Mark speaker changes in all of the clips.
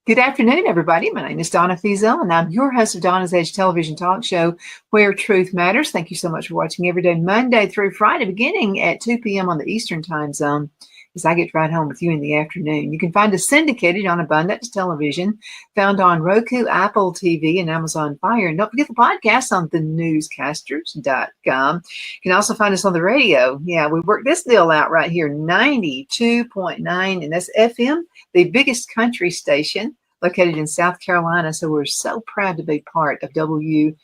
Speaker 1: Good afternoon, everybody. My name is Donna Feazell, and I'm your host of Donna's Edge television talk show, Where Truth Matters. Thank you so much for watching every day, Monday through Friday, beginning at 2 p.m. on the Eastern Time Zone, as I get right home with you in the afternoon. You can find us syndicated on Abundance Television, found on Roku, Apple TV, and Amazon Fire. And don't forget the podcast on thenewscasters.com. You can also find us on the radio. Yeah, we worked this deal out right here, 92.9, and that's FM, the biggest country station located in South Carolina. So we're so proud to be part of WZLA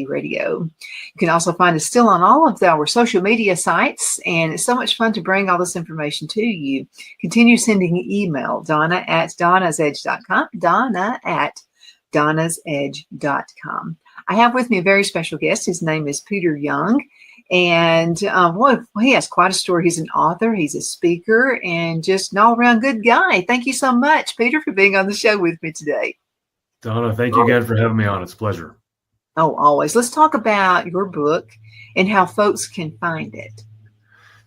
Speaker 1: Radio. You can also find us still on all of our social media sites, and it's so much fun to bring all this information to you. Continue sending email, Donna@DonnasEdge.com, Donna@DonnasEdge.com. I have with me a very special guest. His name is Peter Young. And he has quite a story. He's an author, he's a speaker, and just an all-around good guy. Thank you so much, Peter, for being on the show with me today.
Speaker 2: Donna, thank you again for having me on. It's a pleasure.
Speaker 1: Oh, always. Let's talk about your book and how folks can find it.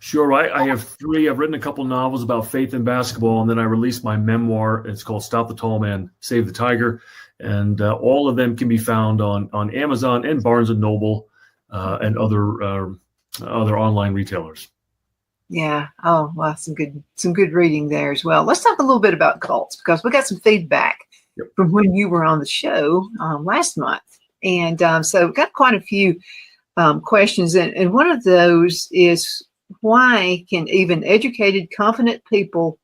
Speaker 2: Sure. I have three. I've written a couple novels about faith in basketball, and then I released my memoir. It's called Stop the Tall Man, Save the Tiger. And all of them can be found on Amazon and Barnes & Noble. And other online retailers.
Speaker 1: Yeah. Oh, well, some good reading there as well. Let's talk a little bit about cults, because we got some feedback from when you were on the show last month, and so got quite a few questions, and one of those is, why can even educated, confident people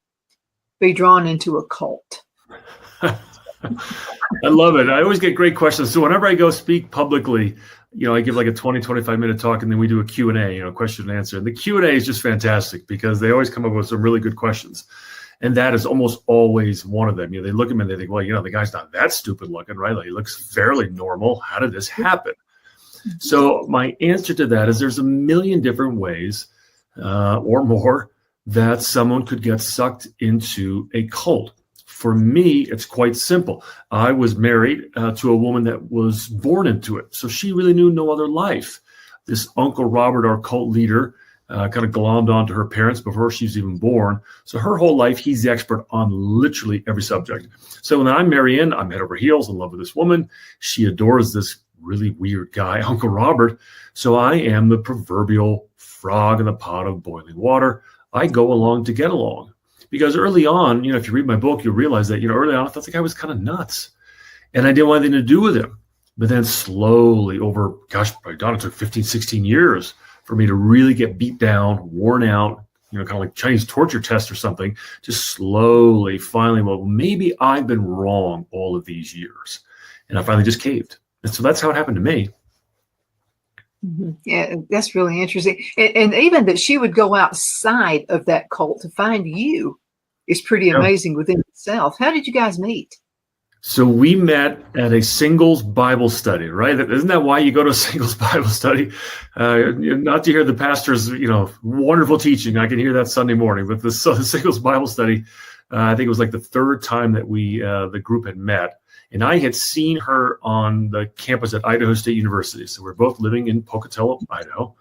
Speaker 1: be drawn into a cult?
Speaker 2: I love it. I always get great questions. So whenever I go speak publicly, I give like a 20, 25-minute talk, and then we do a Q&A, question and answer. And the Q&A is just fantastic because they always come up with some really good questions. And that is almost always one of them. They look at me and they think, well, the guy's not that stupid looking, right? Like, he looks fairly normal. How did this happen? So my answer to that is there's a million different ways or more that someone could get sucked into a cult. For me, it's quite simple. I was married to a woman that was born into it. So she really knew no other life. This Uncle Robert, our cult leader, kind of glommed onto her parents before she was even born. So her whole life, he's the expert on literally every subject. So when I'm Marianne, I'm head over heels in love with this woman. She adores this really weird guy, Uncle Robert. So I am the proverbial frog in the pot of boiling water. I go along to get along. Because early on, if you read my book, you'll realize that, early on, I thought the guy was kind of nuts. And I didn't want anything to do with him. But then slowly over, probably Donna, it took 15, 16 years for me to really get beat down, worn out, kind of like Chinese torture test or something, just slowly, finally, well, maybe I've been wrong all of these years. And I finally just caved. And so that's how it happened to me.
Speaker 1: Mm-hmm. Yeah, that's really interesting. And even that she would go outside of that cult to find you is pretty amazing within itself. How did you guys meet?
Speaker 2: So we met at a singles Bible study, right? Isn't that why you go to a singles Bible study? Not to hear the pastor's, wonderful teaching. I can hear that Sunday morning, but the singles Bible study, I think it was like the third time that the group had met. And I had seen her on the campus at Idaho State University. So we're both living in Pocatello, Idaho.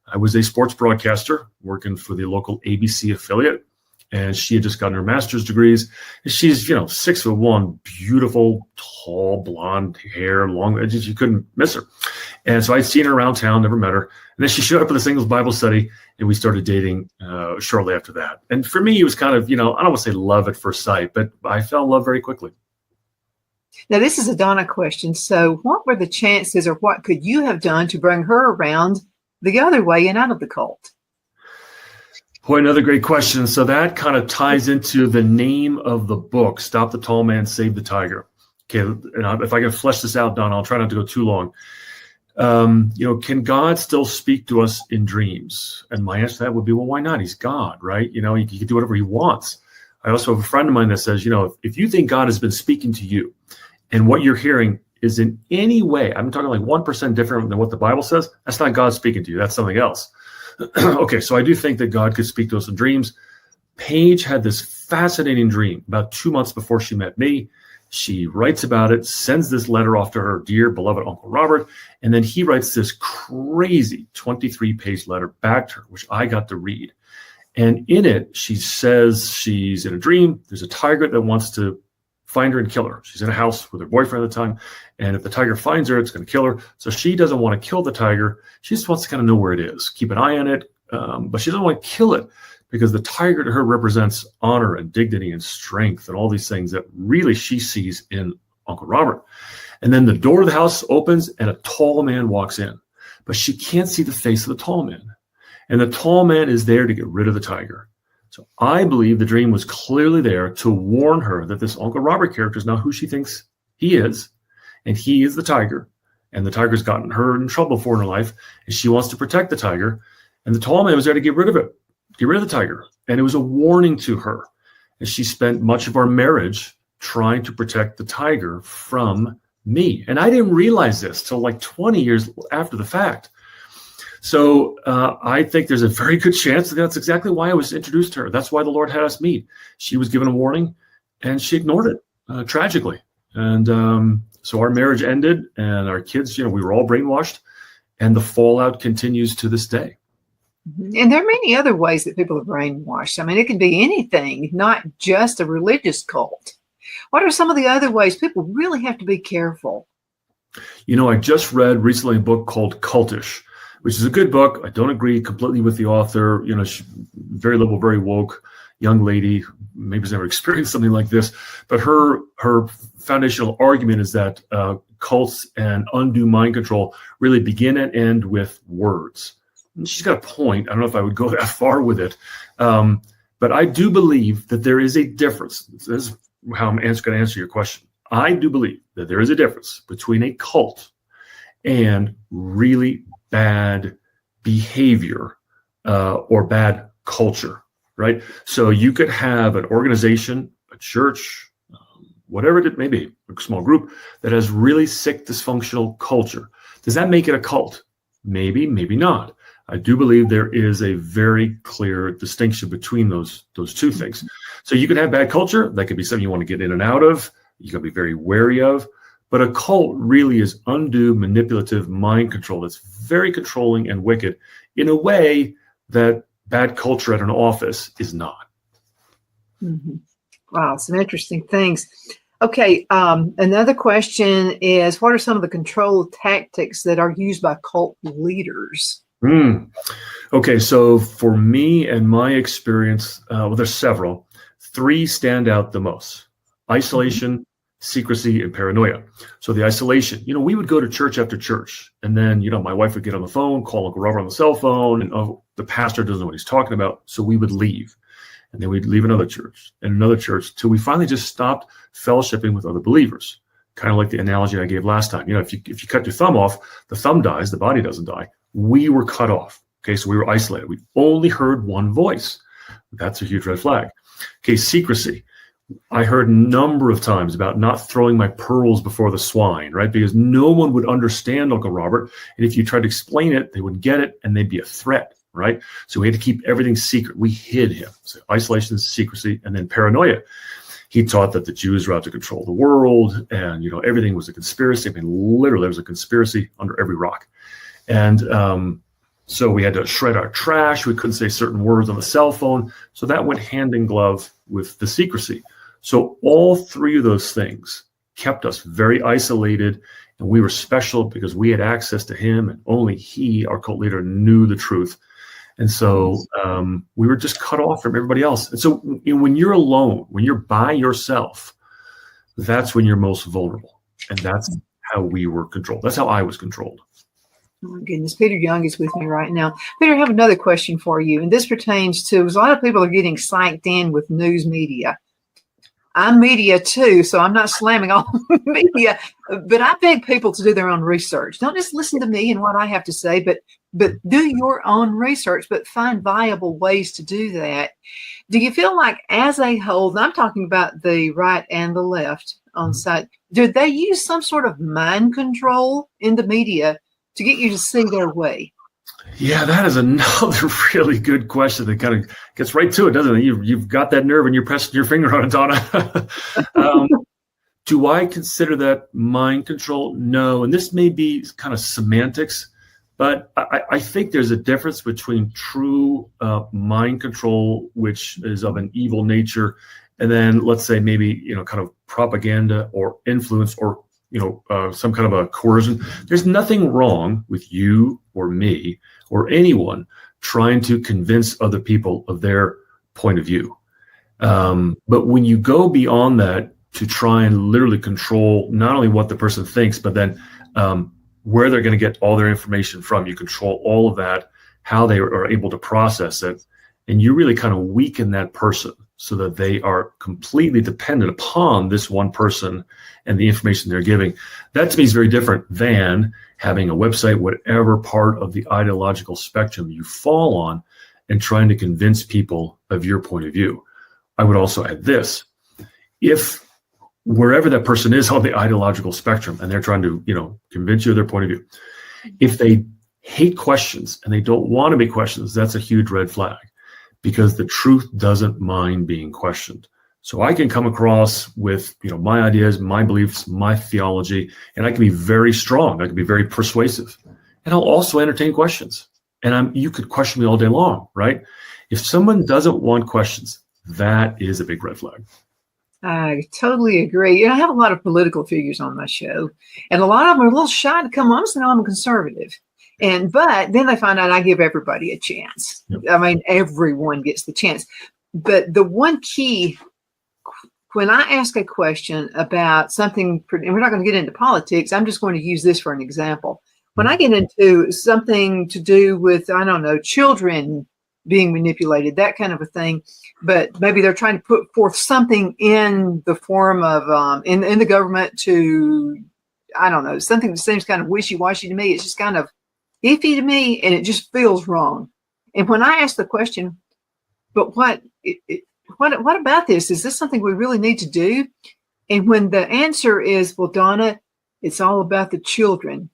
Speaker 2: I was a sports broadcaster working for the local ABC affiliate. And she had just gotten her master's degrees. And she's, 6'1", beautiful, tall, blonde hair, long, you couldn't miss her. And so I'd seen her around town, never met her. And then she showed up at the singles Bible study, and we started dating shortly after that. And for me, it was kind of, I don't want to say love at first sight, but I fell in love very quickly.
Speaker 1: Now, this is a Donna question. So what were the chances, or what could you have done to bring her around the other way and out of the cult?
Speaker 2: Boy, another great question. So that kind of ties into the name of the book, Stop the Tall Man, Save the Tiger. Okay, and if I can flesh this out, Don, I'll try not to go too long. Can God still speak to us in dreams? And my answer to that would be, well, why not? He's God, right? He can do whatever he wants. I also have a friend of mine that says, if you think God has been speaking to you and what you're hearing is in any way, I'm talking like 1% different than what the Bible says, that's not God speaking to you. That's something else. Okay, so I do think that God could speak to us in dreams. Paige had this fascinating dream about 2 months before she met me. She writes about it, sends this letter off to her dear beloved Uncle Robert, and then he writes this crazy 23-page letter back to her, which I got to read. And in it, she says she's in a dream. There's a tiger that wants to find her and kill her. She's in a house with her boyfriend at the time. And if the tiger finds her, it's going to kill her. So she doesn't want to kill the tiger. She just wants to kind of know where it is, keep an eye on it. But she doesn't want to kill it because the tiger to her represents honor and dignity and strength and all these things that really she sees in Uncle Robert. And then the door of the house opens and a tall man walks in, but she can't see the face of the tall man. And the tall man is there to get rid of the tiger. So I believe the dream was clearly there to warn her that this Uncle Robert character is not who she thinks he is. And he is the tiger. And the tiger's gotten her in trouble before in her life. And she wants to protect the tiger. And the tall man was there to get rid of it, get rid of the tiger. And it was a warning to her. And she spent much of our marriage trying to protect the tiger from me. And I didn't realize this till like 20 years after the fact. So I think there's a very good chance that that's exactly why I was introduced to her. That's why the Lord had us meet. She was given a warning, and she ignored it tragically. And so our marriage ended, and our kids, we were all brainwashed, and the fallout continues to this day.
Speaker 1: And there are many other ways that people are brainwashed. I mean, it can be anything, not just a religious cult. What are some of the other ways people really have to be careful?
Speaker 2: I just read recently a book called Cultish, which is a good book. I don't agree completely with the author. She's very liberal, very woke young lady, maybe has never experienced something like this. But her foundational argument is that cults and undue mind control really begin and end with words. And she's got a point. I don't know if I would go that far with it. But I do believe that there is a difference. This is how I'm going to answer your question. I do believe that there is a difference between a cult and really bad behavior or bad culture, right? So you could have an organization, a church, whatever it may be, a small group that has really sick, dysfunctional culture. Does that make it a cult? Maybe, maybe not. I do believe there is a very clear distinction between those two things. So you could have bad culture. That could be something you want to get in and out of. You got to be very wary of. But a cult really is undue, manipulative mind control that's very controlling and wicked in a way that bad culture at an office is not.
Speaker 1: Mm-hmm. Wow, some interesting things. Okay, another question is, what are some of the control tactics that are used by cult leaders?
Speaker 2: Okay, so for me and my experience, there's several. 3 stand out the most: isolation, secrecy, and paranoia. So the isolation, we would go to church after church, and then, my wife would get on the phone, call Uncle Robert on the cell phone, and the pastor doesn't know what he's talking about. So we would leave, and then we'd leave another church and another church till we finally just stopped fellowshipping with other believers. Kind of like the analogy I gave last time. If you cut your thumb off, the thumb dies, the body doesn't die. We were cut off. Okay, so we were isolated. We only heard one voice. That's a huge red flag. Okay, secrecy. I heard a number of times about not throwing my pearls before the swine, right? Because no one would understand Uncle Robert. And if you tried to explain it, they wouldn't get it, and they'd be a threat, right? So we had to keep everything secret. We hid him. So isolation, secrecy, and then paranoia. He taught that the Jews were out to control the world, and everything was a conspiracy. I mean, literally, there was a conspiracy under every rock. And so we had to shred our trash. We couldn't say certain words on the cell phone. So that went hand in glove with the secrecy. So all 3 of those things kept us very isolated, and we were special because we had access to him, and only he, our cult leader, knew the truth. And so we were just cut off from everybody else. And so when you're alone, when you're by yourself, that's when you're most vulnerable. And that's how we were controlled. That's how I was controlled.
Speaker 1: Oh my goodness. Peter Young is with me right now. Peter, I have another question for you. And this pertains to, a lot of people are getting psyched in with news media. I'm media too, so I'm not slamming all media, but I beg people to do their own research. Don't just listen to me and what I have to say, but but do your own research, but find viable ways to do that. Do you feel like as a whole, and I'm talking about the right and the left on site, did they use some sort of mind control in the media to get you to see their way?
Speaker 2: Yeah, that is another really good question that kind of gets right to it, doesn't it? You've got that nerve and you're pressing your finger on it, Donna. Do I consider that mind control? No. And this may be kind of semantics, but I think there's a difference between true mind control, which is of an evil nature, and then let's say maybe, kind of propaganda or influence or, some kind of a coercion. There's nothing wrong with you or me or anyone trying to convince other people of their point of view. But when you go beyond that, to try and literally control not only what the person thinks, but then where they're going to get all their information from. You control all of that, how they are able to process it, and you really kind of weaken that person so that they are completely dependent upon this one person and the information they're giving. That to me is very different than having a website, whatever part of the ideological spectrum you fall on, and trying to convince people of your point of view. I would also add this. If wherever that person is on the ideological spectrum and they're trying to, convince you of their point of view, if they hate questions and they don't want to be questions, that's a huge red flag, because the truth doesn't mind being questioned. So I can come across with, my ideas, my beliefs, my theology, and I can be very strong. I can be very persuasive, and I'll also entertain questions. And you could question me all day long, right? If someone doesn't want questions, that is a big red flag.
Speaker 1: I totally agree. I have a lot of political figures on my show, and a lot of them are a little shy to come on and say, "No, I'm a conservative." But then they find out I give everybody a chance. Yep. I mean, everyone gets the chance. But the one key, when I ask a question about something, and we're not going to get into politics, I'm just going to use this for an example. When I get into something to do with, I don't know, children being manipulated, that kind of a thing, but maybe they're trying to put forth something in the form of in the government to, I don't know, something that seems kind of wishy-washy to me. It's just kind of iffy to me, and it just feels wrong. And when I ask the question, but what about this? Is this something we really need to do? And when the answer is, well, Donna, it's all about the children,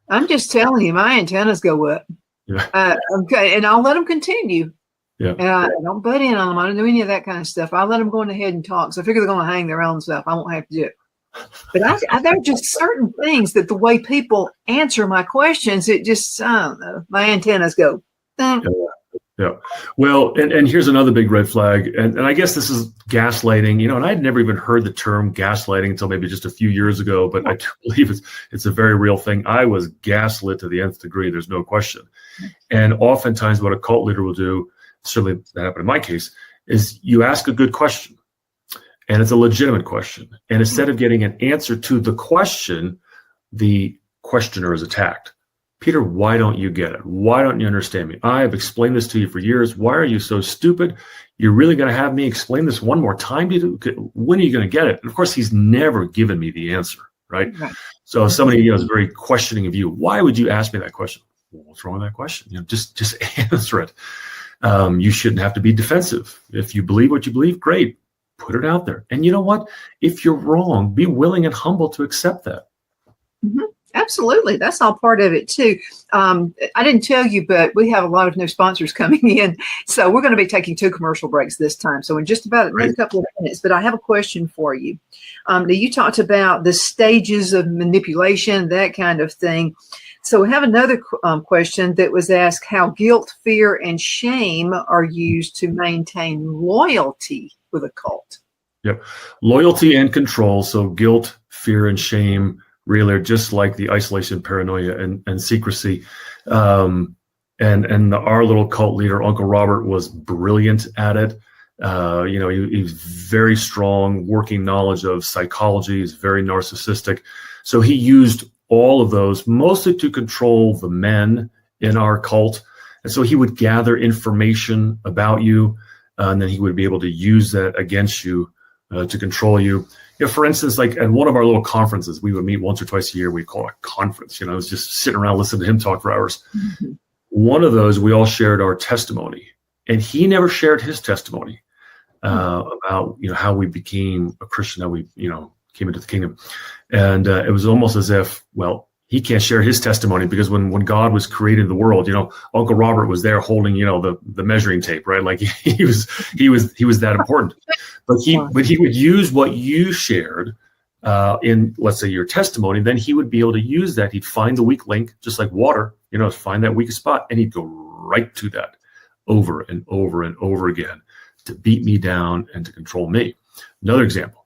Speaker 1: I'm just telling you, my antennas go up. Yeah. Okay, and I'll let them continue. Yeah. And I don't butt in on them. I don't do any of that kind of stuff. I'll let them go ahead and talk. So I figure they're going to hang their own stuff. I won't have to do it. But there are just certain things that the way people answer my questions, it just, I don't know, my antennas go.
Speaker 2: Yeah. Well, and here's another big red flag. And I guess this is gaslighting, and I'd never even heard the term gaslighting until maybe just a few years ago, but I do believe it's a very real thing. I was gaslit to the nth degree. There's no question. And oftentimes what a cult leader will do, certainly that happened in my case, is you ask a good question, and it's a legitimate question. And instead of getting an answer to the question, the questioner is attacked. Peter, why don't you get it? Why don't you understand me? I have explained this to you for years. Why are you so stupid? You're really going to have me explain this one more time to you? When are you going to get it? And of course, he's never given me the answer, right? So if somebody is very questioning of you, why would you ask me that question? Well, what's wrong with that question? Just answer it. You shouldn't have to be defensive. If you believe what you believe, great. Put it out there. And you know what? If you're wrong, be willing and humble to accept that.
Speaker 1: Mm-hmm. Absolutely. That's all part of it too. I didn't tell you, but we have a lot of new sponsors coming in. So we're going to be taking 2 commercial breaks this time. So in just about another couple of minutes, but I have a question for you. Now you talked about the stages of manipulation, that kind of thing. So we have another question that was asked, how guilt, fear, and shame are used to maintain loyalty with a cult.
Speaker 2: Yep. Loyalty and control. So guilt, fear, and shame really are just like the isolation, paranoia, and secrecy. And our little cult leader, Uncle Robert, was brilliant at it. He's very strong working knowledge of psychology. He's very narcissistic. So he used all of those mostly to control the men in our cult. And so he would gather information about you, and then he would be able to use that against you to control you. For instance, like at one of our little conferences, we would meet once or twice a year. We call it a conference. I was just sitting around listening to him talk for hours. Mm-hmm. One of those, we all shared our testimony, and he never shared his testimony about, how we became a Christian, how we, came into the kingdom. And it was almost as if, well, he can't share his testimony because when God was creating the world, Uncle Robert was there holding, the measuring tape, right? Like he was that important. But he would use what you shared in, let's say, your testimony. Then he would be able to use that. He'd find the weak link, just like water, find that weak spot, and he'd go right to that over and over and over again to beat me down and to control me. Another example.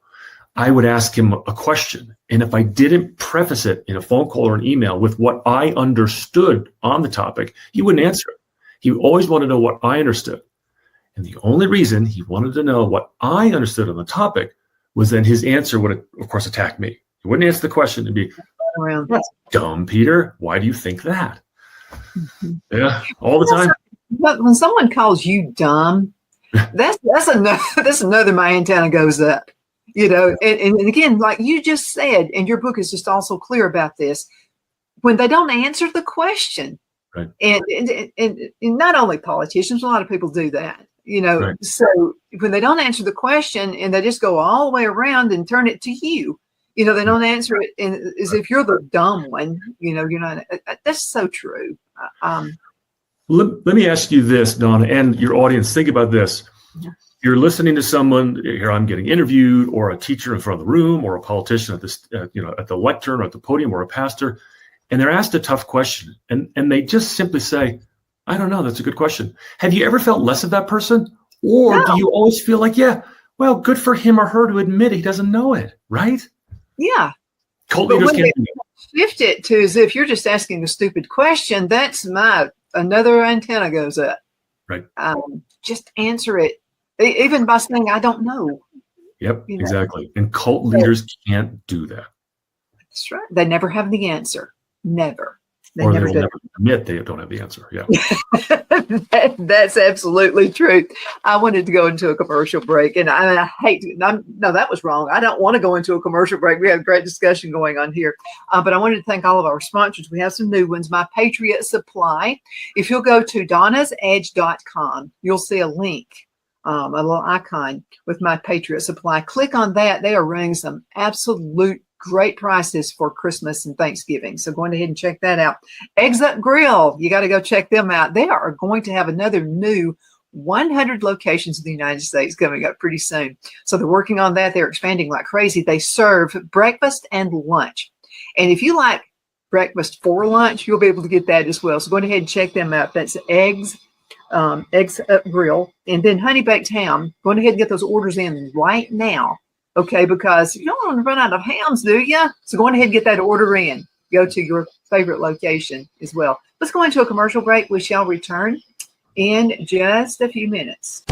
Speaker 2: I would ask him a question, and if I didn't preface it in a phone call or an email with what I understood on the topic, he wouldn't answer it. He always wanted to know what I understood. And the only reason he wanted to know what I understood on the topic was then his answer would, of course, attack me. He wouldn't answer the question and be, "That's dumb, Peter. Why do you think that?" Mm-hmm. Yeah, all the time.
Speaker 1: But when someone calls you dumb, that's another my antenna goes up. And again, like you just said, and your book is just also clear about this, when they don't answer the question,
Speaker 2: right.
Speaker 1: and not only politicians, a lot of people do that, right. So when they don't answer the question and they just go all the way around and turn it to you, they don't answer it as if you're the dumb one, you're not. That's so true.
Speaker 2: Let me ask you this, Donna, and your audience, think about this. Yeah. You're listening to someone here. I'm getting interviewed, or a teacher in front of the room, or a politician at this, at the lectern or at the podium, or a pastor, and they're asked a tough question, and they just simply say, "I don't know. That's a good question." Have you ever felt less of that person, or do you always feel like, yeah, well, good for him or her to admit he doesn't know it, right?
Speaker 1: Yeah.
Speaker 2: Cult leaders can't do that.
Speaker 1: Shift it to as if you're just asking a stupid question. That's another antenna goes up.
Speaker 2: Right.
Speaker 1: Just answer it. Even by saying, "I don't know."
Speaker 2: Yep, exactly. And cult leaders can't do that.
Speaker 1: That's right. They never have the answer. Never.
Speaker 2: They never admit they don't have the answer. Yeah.
Speaker 1: That's absolutely true. I wanted to go into a commercial break, and I hate to, no, that was wrong. I don't want to go into a commercial break. We have a great discussion going on here. But I wanted to thank all of our sponsors. We have some new ones. My Patriot Supply. If you'll go to donnasedge.com, you'll see a link. A little icon with My Patriot Supply. Click on that. They are running some absolute great prices for Christmas and Thanksgiving. So go ahead and check that out. Eggs Up Grill. You got to go check them out. They are going to have another new 100 locations in the United States coming up pretty soon. So they're working on that. They're expanding like crazy. They serve breakfast and lunch. And if you like breakfast for lunch, you'll be able to get that as well. So go ahead and check them out. That's Eggs Up Grill, and then Honey Baked Ham. Go ahead and get those orders in right now, okay? Because you don't want to run out of hams, do you? So go ahead and get that order in. Go to your favorite location as well. Let's go into a commercial break. We shall return in just a few minutes.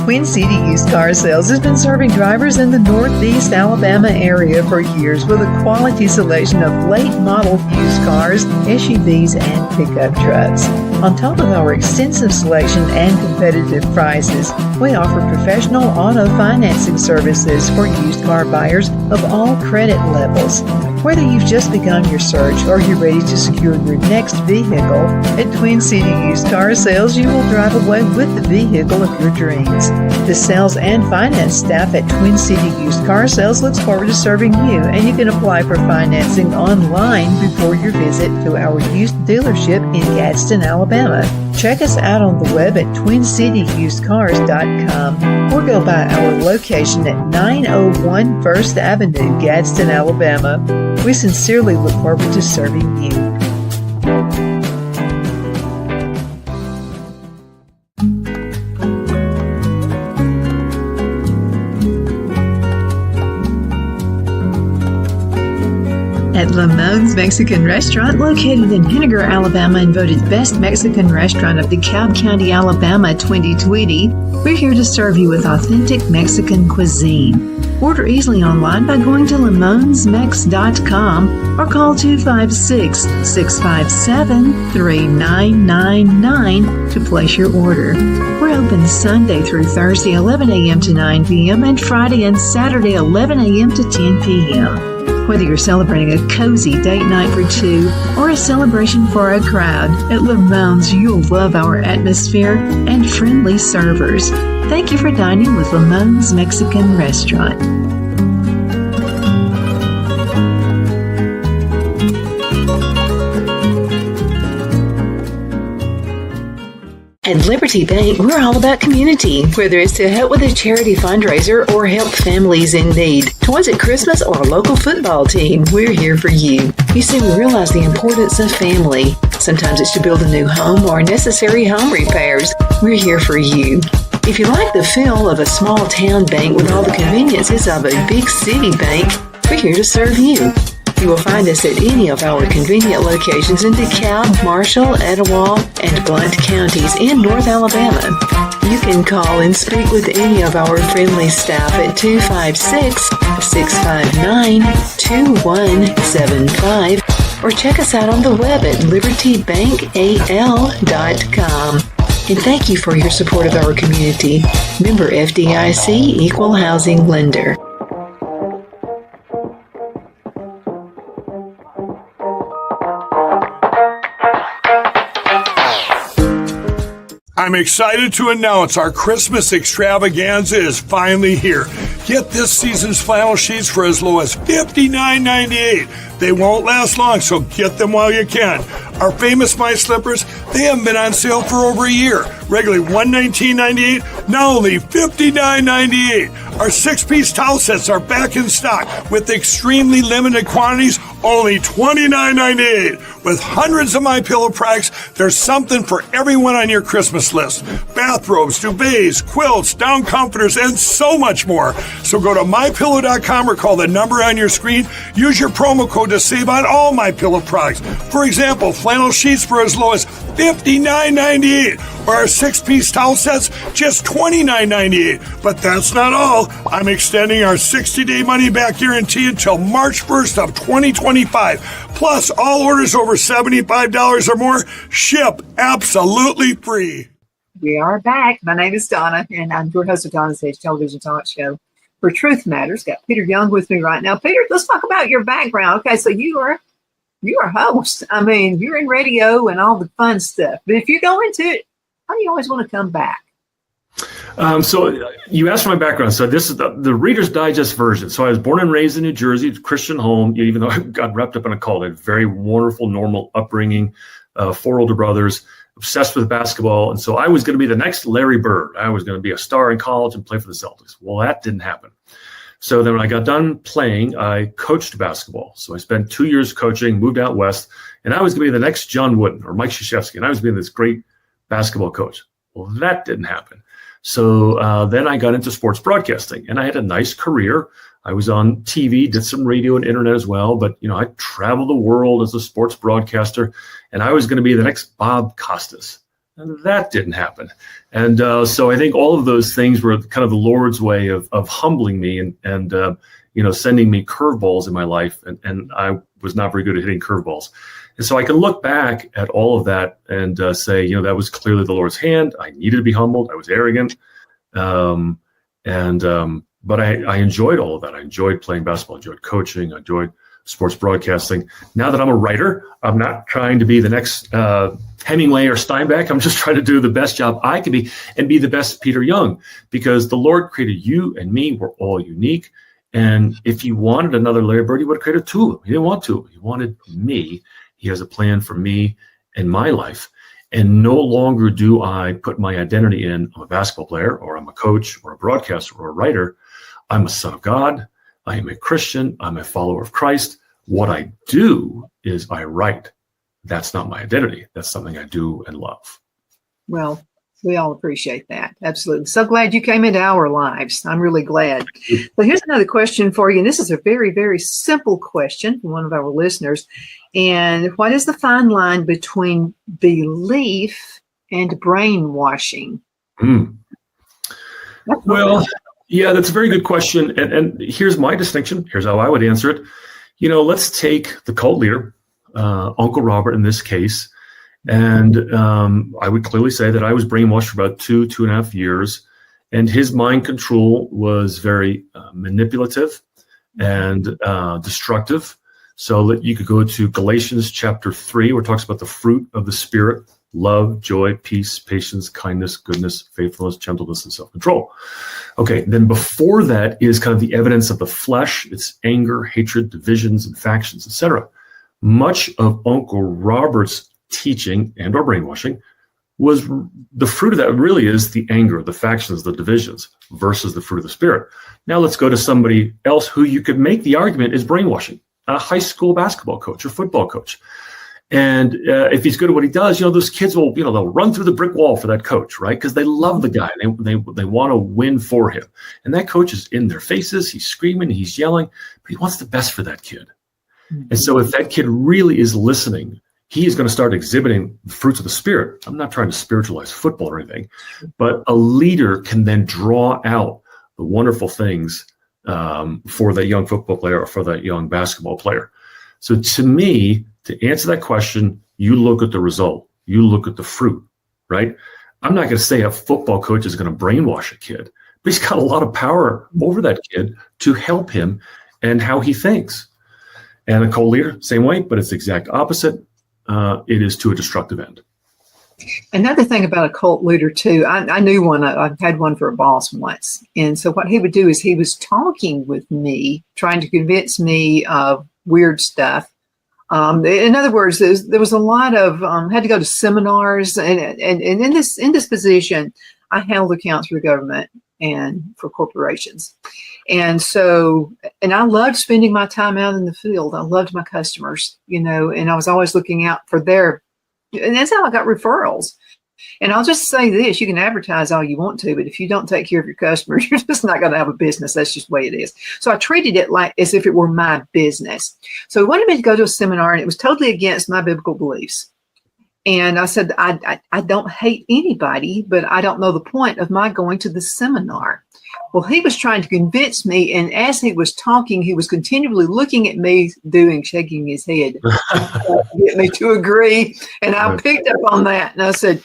Speaker 1: Twin City Used Car Sales has been serving drivers in the Northeast Alabama area for years with a quality selection of late model used cars, SUVs, and pickup trucks. On top of our extensive selection and competitive prices, we offer professional auto financing services for used car buyers of all credit levels. Whether you've just begun your search or you're ready to secure your next vehicle, at Twin City Used Car Sales, you will drive away with the vehicle of your dreams. The sales and finance staff at Twin City Used Car Sales looks forward to serving you, and you can apply for financing online before your visit to our used dealership in Gadsden, Alabama. Check us out on the web at twincityusedcars.com or go by our location at 901 First Avenue, Gadsden, Alabama. We sincerely look forward to serving you. At Lamone's Mexican Restaurant, located in Henniger, Alabama, and voted Best Mexican Restaurant of the Cobb County, Alabama 2020, we're here to serve you with authentic Mexican cuisine. Order easily online by going to lamonsmex.com or call 256-657-3999 to place your order. We're open Sunday through Thursday, 11 a.m. to 9 p.m. and Friday and Saturday, 11 a.m. to 10 p.m. Whether you're celebrating a cozy date night for two or a celebration for a crowd, at Lamone's you'll love our atmosphere and friendly servers. Thank you for dining with Lamone's Mexican Restaurant. At Liberty Bank, we're all about community. Whether it's to help with a charity fundraiser or help families in need, toys at Christmas or a local football team, we're here for you. You see, we realize the importance of family. Sometimes it's to build a new home or necessary home repairs. We're here for you. If you like the feel of a small town bank with all the conveniences of a big city bank, we're here to serve you. You will find us at any of our convenient locations in DeKalb, Marshall, Etowah, and Blount counties in North Alabama. You can call and speak with any of our friendly staff at 256-659-2175 or check us out on the web at libertybankal.com. And thank you for your support of our community. Member FDIC Equal Housing Lender.
Speaker 3: I'm excited to announce our Christmas extravaganza is finally here. Get this season's flannel sheets for as low as $59.98. They won't last long, so get them while you can. Our famous My Slippers, they haven't been on sale for over a year. Regularly $119.98, now only $59.98. Our 6-piece towel sets are back in stock with extremely limited quantities, only $29.98. With hundreds of MyPillow products, there's something for everyone on your Christmas list. Bathrobes, duvets, quilts, down comforters, and so much more. So go to MyPillow.com or call the number on your screen. Use your promo code to save on all MyPillow products. For example, flannel sheets for as low as $59.98, or our 6-piece towel sets, just $29.98. But that's not all. I'm extending our 60-day money-back guarantee until March 1st of 2025. Plus, all orders over $75 or more ship absolutely free.
Speaker 1: We are back. My name is Donna, and I'm your host of Donna's Age Television Talk Show for Truth Matters. Got Peter Young with me right now. Peter, let's talk about your background. Okay, so you are a host. I mean, you're in radio and all the fun stuff. But if you go into it, how do you always want to come back?
Speaker 2: So you asked for my background. So this is the Reader's Digest version. So I was born and raised in New Jersey, Christian home, even though I got wrapped up in a cult. I had a very wonderful, normal upbringing, 4 older brothers, obsessed with basketball. And so I was going to be the next Larry Bird. I was going to be a star in college and play for the Celtics. Well, that didn't happen. So then when I got done playing, I coached basketball. So I spent 2 years coaching, moved out west, and I was going to be the next John Wooden or Mike Krzyzewski, and I was being this great basketball coach. Well, that didn't happen. So then I got into sports broadcasting, and I had a nice career. I was on TV, did some radio and internet as well, but I traveled the world as a sports broadcaster, and I was going to be the next Bob Costas, and that didn't happen. And so I think all of those things were kind of the Lord's way of humbling me and sending me curveballs in my life, and I was not very good at hitting curveballs. And so I can look back at all of that and say, that was clearly the Lord's hand. I needed to be humbled. I was arrogant. But I enjoyed all of that. I enjoyed playing basketball, I enjoyed coaching, I enjoyed sports broadcasting. Now that I'm a writer, I'm not trying to be the next Hemingway or Steinbeck. I'm just trying to do the best job I can be and be the best Peter Young, because the Lord created you and me. We're all unique. And if he wanted another Larry Bird, he would have created 2 of them. He didn't want 2. He wanted me. He has a plan for me and my life. And no longer do I put my identity in, I'm a basketball player, or I'm a coach, or a broadcaster, or a writer. I'm a son of God. I am a Christian. I'm a follower of Christ. What I do is I write. That's not my identity. That's something I do and love.
Speaker 1: Well, we all appreciate that. Absolutely. So glad you came into our lives. I'm really glad. So here's another question for you. And this is a very, very simple question from one of our listeners. And what is the fine line between belief and brainwashing?
Speaker 2: Well, yeah, that's a very good question. And here's my distinction. Here's how I would answer it. Let's take the cult leader, Uncle Robert in this case. And I would clearly say that I was brainwashed for about 2.5 years. And his mind control was very manipulative. and destructive. So you could go to Galatians chapter 3, where it talks about the fruit of the Spirit: love, joy, peace, patience, kindness, goodness, faithfulness, gentleness, and self-control. Okay, then before that is kind of the evidence of the flesh. It's anger, hatred, divisions, and factions, etc. Much of Uncle Robert's teaching and or brainwashing was the fruit of that really is the anger, the factions, the divisions versus the fruit of the Spirit. Now let's go to somebody else who you could make the argument is brainwashing, a high school basketball coach or football coach. And if he's good at what he does, those kids will, they'll run through the brick wall for that coach, right? Because they love the guy. They want to win for him. And that coach is in their faces. He's screaming, he's yelling, but he wants the best for that kid. Mm-hmm. And so if that kid really is listening, he is going to start exhibiting the fruits of the Spirit. I'm not trying to spiritualize football or anything, but a leader can then draw out the wonderful things for that young football player or for that young basketball player. So to me, to answer that question, you look at the result, you look at the fruit, right? I'm not going to say a football coach is going to brainwash a kid, but he's got a lot of power over that kid to help him and how he thinks. And a cult leader, same way, but it's the exact opposite. It is to a destructive end.
Speaker 1: Another thing about a cult leader too, I knew one. I've had one for a boss once. And so what he would do is he was talking with me, trying to convince me of weird stuff. In other words, there was a lot of, had to go to seminars, and in this position, I held accounts for the government and for corporations. And so, and I loved spending my time out in the field. I loved my customers, and I was always looking out for and that's how I got referrals. And I'll just say this, you can advertise all you want to, but if you don't take care of your customers, you're just not going to have a business. That's just the way it is. So I treated it like as if it were my business. So he wanted me to go to a seminar, and it was totally against my biblical beliefs. And I said, I don't hate anybody, but I don't know the point of my going to the seminar. Well, he was trying to convince me, and as he was talking, he was continually looking at me, shaking his head, to get me to agree. And I picked up on that, and I said,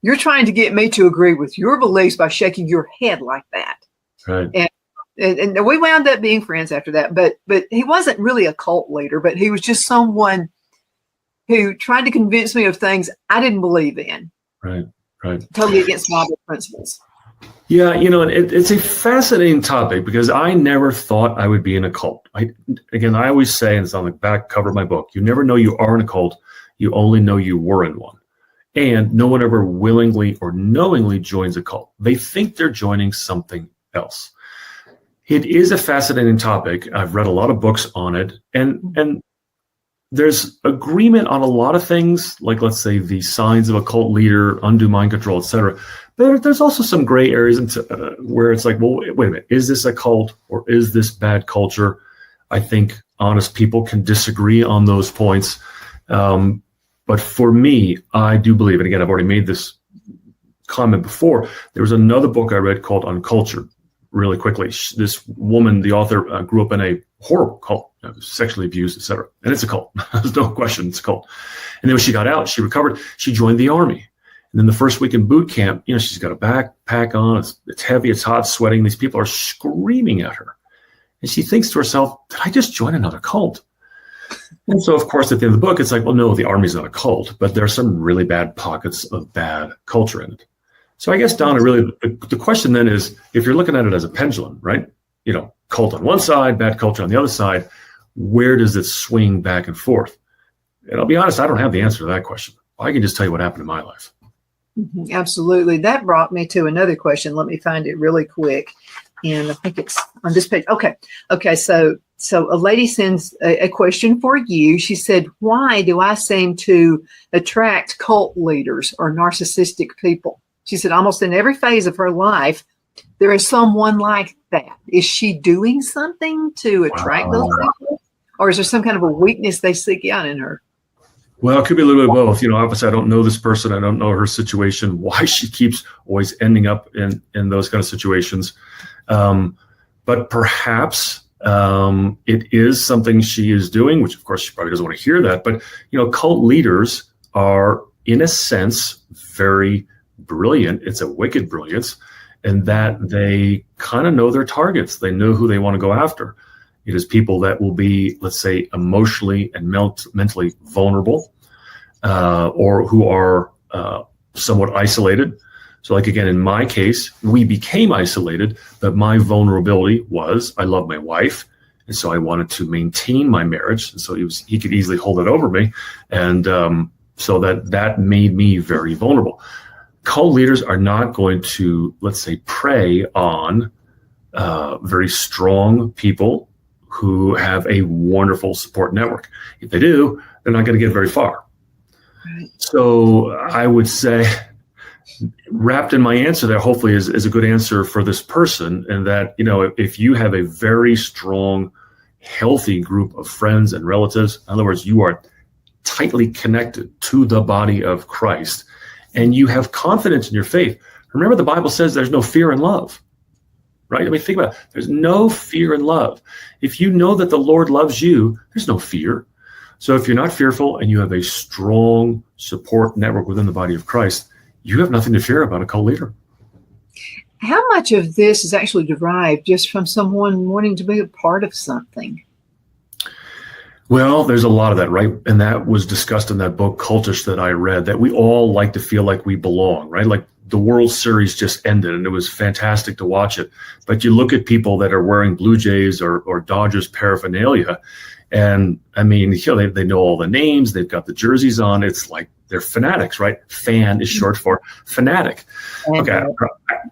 Speaker 1: "You're trying to get me to agree with your beliefs by shaking your head like that."
Speaker 2: Right.
Speaker 1: And we wound up being friends after that. But he wasn't really a cult leader, but he was just someone who tried to convince me of things I didn't believe in.
Speaker 2: Right.
Speaker 1: Totally against Bible principles.
Speaker 2: Yeah, and it's a fascinating topic because I never thought I would be in a cult. I always say, and it's on the back cover of my book, you never know you are in a cult. You only know you were in one. And no one ever willingly or knowingly joins a cult. They think they're joining something else. It is a fascinating topic. I've read a lot of books on it. And there's agreement on a lot of things, like let's say the signs of a cult leader, undue mind control, etc. But there's also some gray areas where it's like, well, wait a minute, is this a cult or is this bad culture? I think honest people can disagree on those points. But for me, I do believe, and again, I've already made this comment before, there was another book I read called Uncultured. Really quickly, this woman, the author, grew up in a horrible cult, sexually abused, etc. And it's a cult. There's no question it's a cult. And then when she got out, she recovered. She joined the army. And then the first week in boot camp, she's got a backpack on. It's heavy. It's hot, sweating. These people are screaming at her. And she thinks to herself, did I just join another cult? And so, of course, at the end of the book, it's like, well, no, the army's not a cult, but there are some really bad pockets of bad culture in it. So I guess, Donna, really, the question then is, if you're looking at it as a pendulum, right? Cult on one side, bad culture on the other side, where does it swing back and forth? And I'll be honest, I don't have the answer to that question. I can just tell you what happened in my life.
Speaker 1: Mm-hmm, absolutely. That brought me to another question. Let me find it really quick. And I think it's on this page. Okay. So a lady sends a question for you. She said, why do I seem to attract cult leaders or narcissistic people? She said, almost in every phase of her life, there is someone like that. Is she doing something to attract those people? Or is there some kind of a weakness they seek out in her?
Speaker 2: Well, it could be a little bit of both. Obviously, I don't know this person. I don't know her situation, why she keeps always ending up in those kind of situations. But perhaps it is something she is doing, which, of course, she probably doesn't want to hear that. But, cult leaders are, in a sense, very brilliant. It's a wicked brilliance, and that they kind of know their targets. They know who they want to go after. It is people that will be, let's say, emotionally and mentally vulnerable, or who are somewhat isolated. So like, again, in my case, we became isolated, but my vulnerability was I love my wife. And so I wanted to maintain my marriage. And so he could easily hold it over me. And so that made me very vulnerable. Cult leaders are not going to, let's say, prey on very strong people who have a wonderful support network. If they do, they're not going to get very far. Right. So I would say, wrapped in my answer there, hopefully is a good answer for this person, and that, if you have a very strong, healthy group of friends and relatives, in other words, you are tightly connected to the body of Christ, and you have confidence in your faith. Remember, the Bible says there's no fear in love, right? I mean, think about it. There's no fear in love. If you know that the Lord loves you, there's no fear. So if you're not fearful and you have a strong support network within the body of Christ, you have nothing to fear about a cult leader.
Speaker 1: How much of this is actually derived just from someone wanting to be a part of something?
Speaker 2: Well, there's a lot of that, right? And that was discussed in that book, Cultish, that I read, that we all like to feel like we belong, right? Like the World Series just ended and it was fantastic to watch it. But you look at people that are wearing Blue Jays or Dodgers paraphernalia, and I mean, they know all the names, they've got the jerseys on. It's like they're fanatics, right? Fan is short for fanatic. Okay,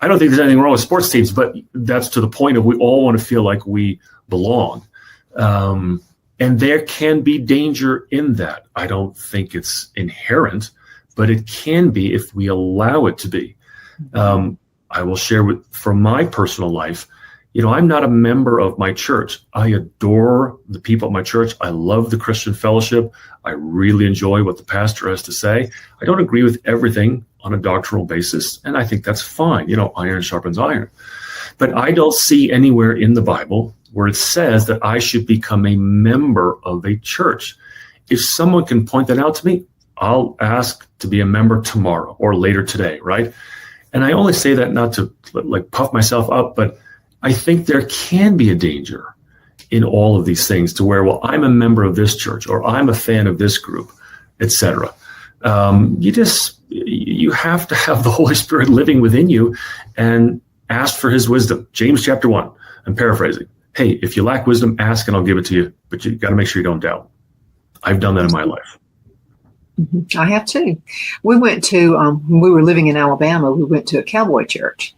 Speaker 2: I don't think there's anything wrong with sports teams, but that's to the point of we all want to feel like we belong. And there can be danger in that. I don't think it's inherent, but it can be if we allow it to be. I will share from my personal life, I'm not a member of my church. I adore the people at my church. I love the Christian fellowship. I really enjoy what the pastor has to say. I don't agree with everything on a doctrinal basis, and I think that's fine. Iron sharpens iron. But I don't see anywhere in the Bible where it says that I should become a member of a church. If someone can point that out to me, I'll ask to be a member tomorrow or later today, right? And I only say that not to puff myself up, but I think there can be a danger in all of these things to where, well, I'm a member of this church or I'm a fan of this group, etc. You have to have the Holy Spirit living within you and ask for his wisdom. James chapter 1, I'm paraphrasing. Hey, if you lack wisdom, ask and I'll give it to you, but you got to make sure you don't doubt. I've done that in my life.
Speaker 1: I have too. We went to, when we were living in Alabama, we went to a cowboy church.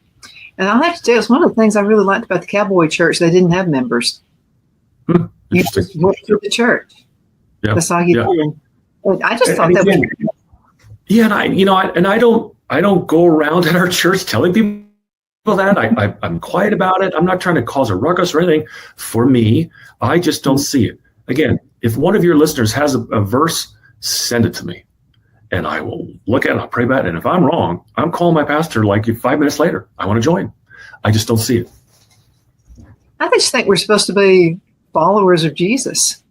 Speaker 1: And I'll have to tell you, it's one of the things I really liked about the cowboy church. They didn't have members. You just went to the church. Yeah. That's all you did. I just thought that was.
Speaker 2: Yeah, and I don't go around at our church telling people that. I'm quiet about it. I'm not trying to cause a ruckus or anything. For me, I just don't see it. Again, if one of your listeners has a verse, send it to me. And I will look at it, I'll pray about it. And if I'm wrong, I'm calling my pastor 5 minutes later. I want to join. I just don't see it.
Speaker 1: I just think we're supposed to be followers of Jesus.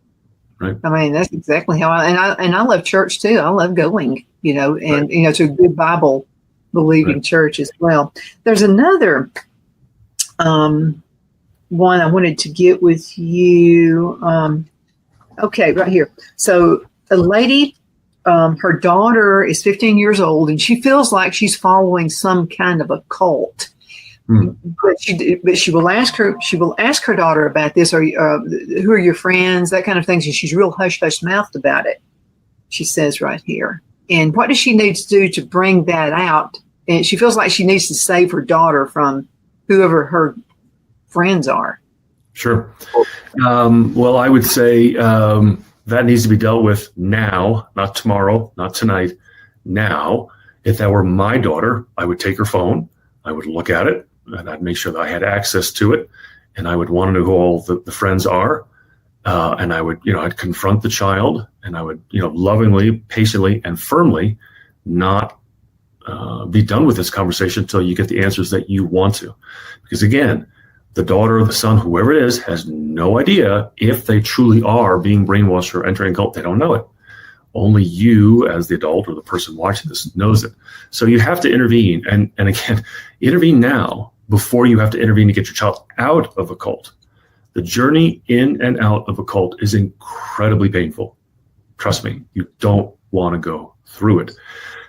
Speaker 2: Right.
Speaker 1: I mean, that's exactly how I love church too. I love going, and, to a good Bible believing church as well. There's another one I wanted to get with you. Okay, right here. So a lady, her daughter is 15 years old, and she feels like she's following some kind of a cult. But she will ask her daughter about this, or who are your friends, that kind of things, and she's real hush mouthed about it. She says right here. And what does she need to do to bring that out? And she feels like she needs to save her daughter from whoever her friends are.
Speaker 2: Sure. Well, I would say that needs to be dealt with now, not tomorrow, not tonight, now. If that were my daughter, I would take her phone, I would look at it, and I'd make sure that I had access to it, and I would want to know who all the friends are, and I would, I'd confront the child, and I would, lovingly, patiently, and firmly not be done with this conversation until you get the answers that you want to. Because again, the daughter or the son, whoever it is, has no idea if they truly are being brainwashed or entering a cult. They don't know it. Only you, as the adult or the person watching this, knows it. So you have to intervene. And again, intervene now before you have to intervene to get your child out of a cult. The journey in and out of a cult is incredibly painful. Trust me, you don't want to go through it.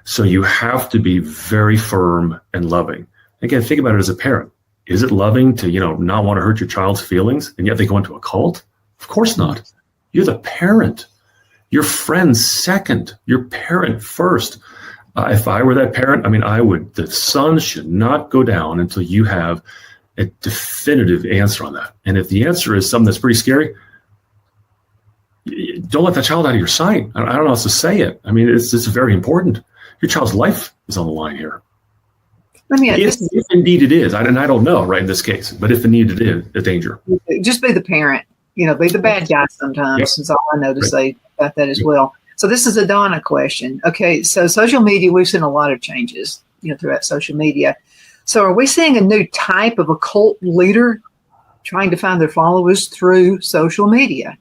Speaker 2: So you have to be very firm and loving. Again, think about it as a parent. Is it loving to, not want to hurt your child's feelings, and yet they go into a cult? Of course not. You're the parent. Your friend second, your parent first. If I were that parent, the sun should not go down until you have a definitive answer on that. And if the answer is something that's pretty scary, don't let that child out of your sight. I don't know how else to say it. It's very important. Your child's life is on the line here. If indeed it is, and I don't know, right, in this case, but if indeed it is a danger.
Speaker 1: Just be the parent, be the bad guy sometimes. Yep. Since all I know to say about that as well. So this is a Donna question. Okay, so social media, we've seen a lot of changes, throughout social media. So are we seeing a new type of a cult leader trying to find their followers through social media?